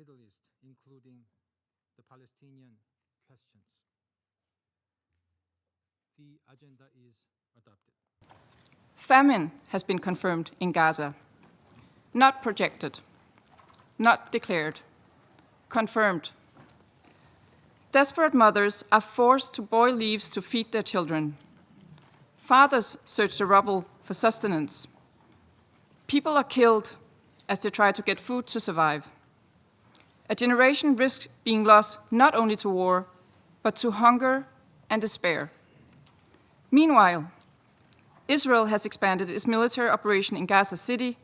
Middle East, including the Palestinian questions. The agenda is adopted. Famine has been confirmed in Gaza. Not projected, not declared, confirmed. Desperate mothers are forced to boil leaves to feed their children. Fathers search the rubble for sustenance. People are killed as they try to get food to survive. A generation risks being lost not only to war, but to hunger and despair. Meanwhile, Israel has expanded its military operation in Gaza City,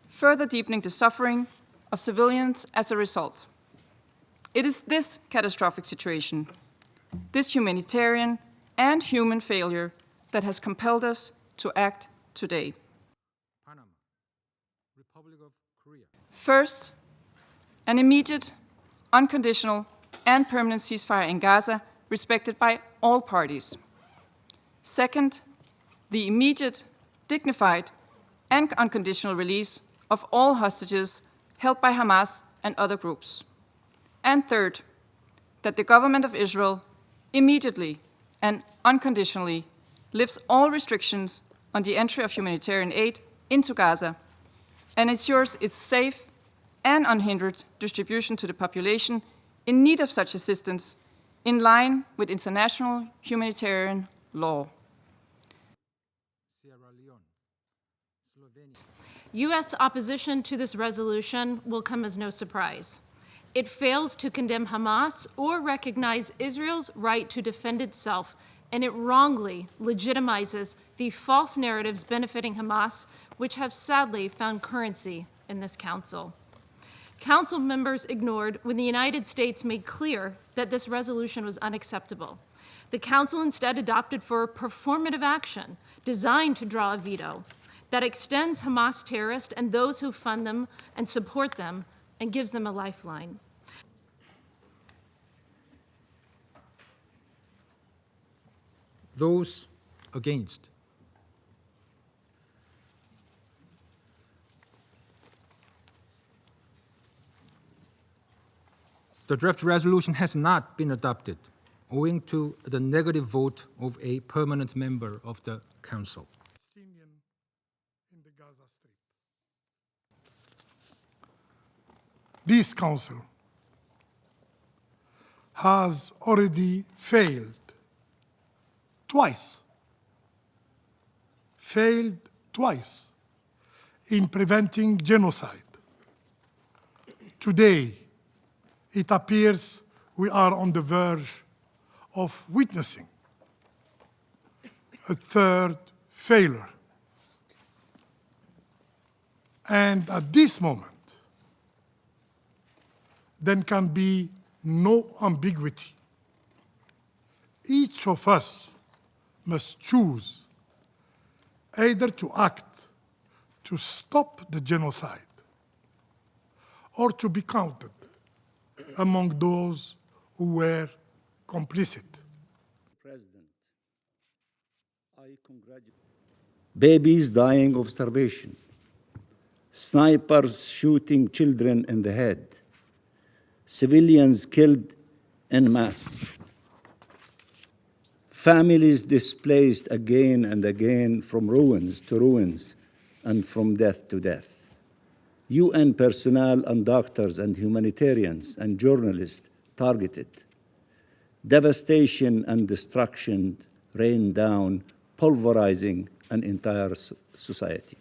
further deepening the suffering of civilians as a result. It is this catastrophic situation, this humanitarian and human failure, that has compelled us to act today. Panama, Republic of Korea. First, an immediate, unconditional, and permanent ceasefire in Gaza, respected by all parties. Second, the immediate, dignified, and unconditional release of all hostages held by Hamas and other groups. And third, that the government of Israel immediately and unconditionally lifts all restrictions on the entry of humanitarian aid into Gaza and ensures its safe and unhindered distribution to the population in need of such assistance in line with international humanitarian law. Sierra Leone, Slovenia. U.S. opposition to this resolution will come as no surprise. It fails to condemn Hamas or recognize Israel's right to defend itself, and it wrongly legitimizes the false narratives benefiting Hamas, which have sadly found currency in this council. Council members ignored when the United States made clear that this resolution was unacceptable. The Council instead adopted for performative action designed to draw a veto that extends Hamas terrorists and those who fund them and support them and gives them a lifeline. Those against. The draft resolution has not been adopted, owing to the negative vote of a permanent member of the Council. In the Gaza Strip. This Council has already failed twice in preventing genocide. Today, it appears we are on the verge of witnessing a third failure. And at this moment, there can be no ambiguity. Each of us must choose either to act to stop the genocide or to be counted among those who were complicit. President, I congratulate babies dying of starvation, snipers shooting children in the head, civilians killed en masse, families displaced again and again from ruins to ruins and from death to death. UN personnel and doctors and humanitarians and journalists targeted. Devastation and destruction rained down, pulverizing an entire society.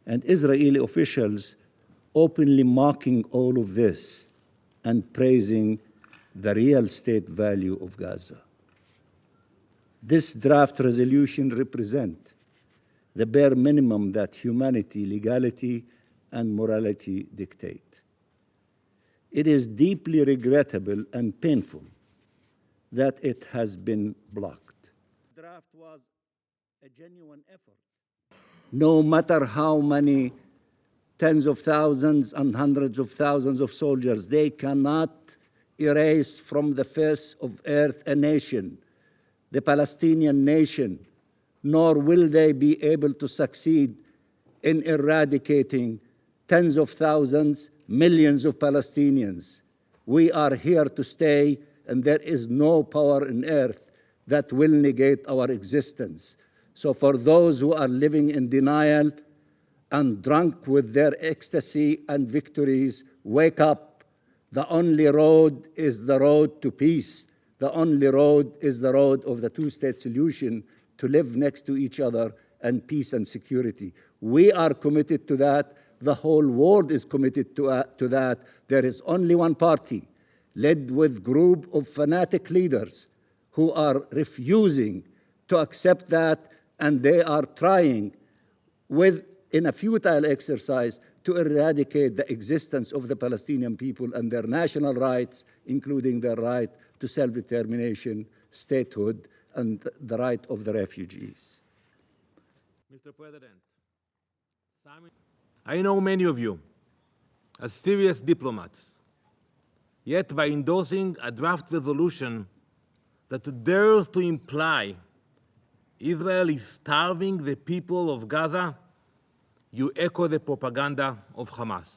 And Israeli officials openly mocking all of this and praising the real state value of Gaza. This draft resolution represents the bare minimum that humanity, legality, and morality dictate. It is deeply regrettable and painful that it has been blocked. The draft was a genuine effort. No matter how many tens of thousands and hundreds of thousands of soldiers, they cannot erase from the face of earth a nation, the Palestinian nation, nor will they be able to succeed in eradicating tens of thousands, millions of Palestinians. We are here to stay, and there is no power on earth that will negate our existence. So for those who are living in denial and drunk with their ecstasy and victories, wake up. The only road is the road to peace. The only road is the road of the two-state solution, to live next to each other and peace and security. We are committed to that. The whole world is committed to that. There is only one party, led with a group of fanatic leaders who are refusing to accept that, and they are trying, in a futile exercise, to eradicate the existence of the Palestinian people and their national rights, including their right to self-determination, statehood, and the right of the refugees. Mr. President, I know many of you as serious diplomats, yet by endorsing a draft resolution that dares to imply Israel is starving the people of Gaza, you echo the propaganda of Hamas.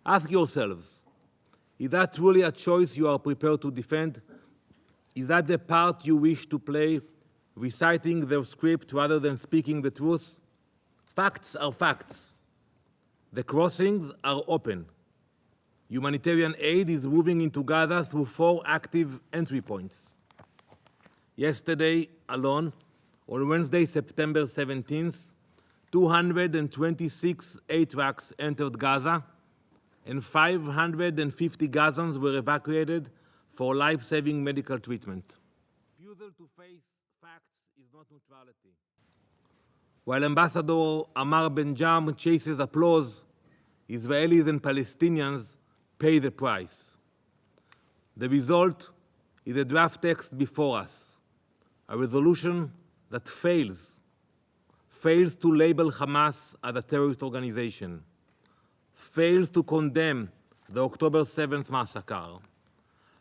Ask yourselves, is that truly a choice you are prepared to defend? Is that the part you wish to play, reciting their script rather than speaking the truth? Facts are facts. The crossings are open. Humanitarian aid is moving into Gaza through 4 active entry points. Yesterday alone, on Wednesday, September 17th, 226 aid trucks entered Gaza, and 550 Gazans were evacuated for life-saving medical treatment. Refusal to face facts is not neutrality. While Ambassador Amar Benjam chases applause, Israelis and Palestinians pay the price. The result is the draft text before us, a resolution that fails to label Hamas as a terrorist organization, fails to condemn the October 7th massacre,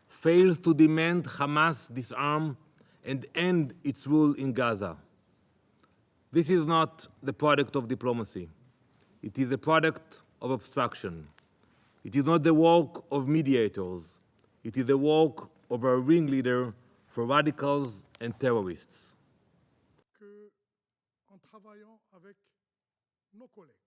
fails to demand Hamas disarm and end its rule in Gaza. This is not the product of diplomacy. It is the product of obstruction. It is not the work of mediators. It is the work of a ringleader for radicals and terrorists. En travaillant avec nos collègues